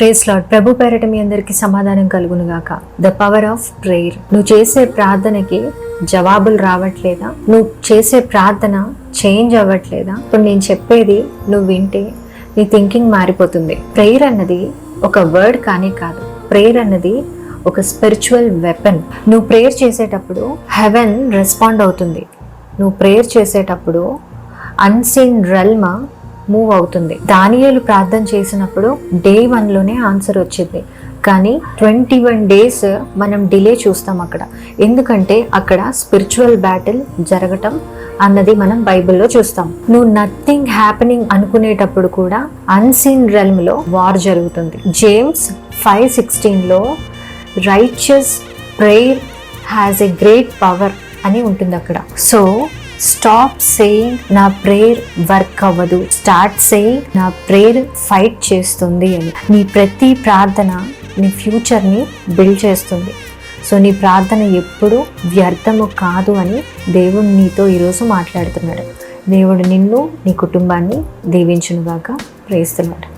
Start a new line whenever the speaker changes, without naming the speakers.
Praise lord. ప్రభు పేరట మీ అందరికీ సమాధానం కలుగును గాక. The power of prayer. నువ్వు చేసే ప్రార్థనకి జవాబులు రావట్లేదా? నువ్వు చేసే ప్రార్థన చేంజ్ అవ్వట్లేదా? ఇప్పుడు నేను చెప్పేది నువ్వు వింటే నీ థింకింగ్ మారిపోతుంది. ప్రేయర్ అన్నది ఒక వర్డ్ కానీ కాదు. ప్రేయర్ అన్నది ఒక స్పిరిచువల్ వెపన్. నువ్వు ప్రేయర్ చేసేటప్పుడు హెవెన్ రెస్పాండ్ అవుతుంది. నువ్వు ప్రేయర్ చేసేటప్పుడు అన్సీన్ రెల్మ్ మూవ్ అవుతుంది. దానియేలు ప్రార్థన చేసినప్పుడు డే 1లోనే ఆన్సర్ వచ్చింది, కానీ 21 days మనం డిలే చూస్తాం అక్కడ. ఎందుకంటే అక్కడ స్పిరిచువల్ బ్యాటిల్ జరగటం అన్నది మనం బైబిల్లో చూస్తాం. నువ్వు నథింగ్ హ్యాపెనింగ్ అనుకునేటప్పుడు కూడా అన్సీన్ రెల్మ్ లో వార్ జరుగుతుంది. జేమ్స్ 5:16లో righteous prayer has a great power అని ఉంటుంది అక్కడ. సో స్టాప్ సేయింగ్ నా ప్రేయర్ వర్క్ అవ్వదు, స్టార్ట్ సేయింగ్ నా ప్రేయర్ ఫైట్ చేస్తుంది అని. నీ ప్రతి ప్రార్థన నీ ఫ్యూచర్ని బిల్డ్ చేస్తుంది. సో నీ ప్రార్థన ఎప్పుడు వ్యర్థము కాదు అని దేవుడు నీతో ఈరోజు మాట్లాడుతున్నాడు. దేవుడు నిన్ను నీ కుటుంబాన్ని దీవించునుగాక. Praise the lord.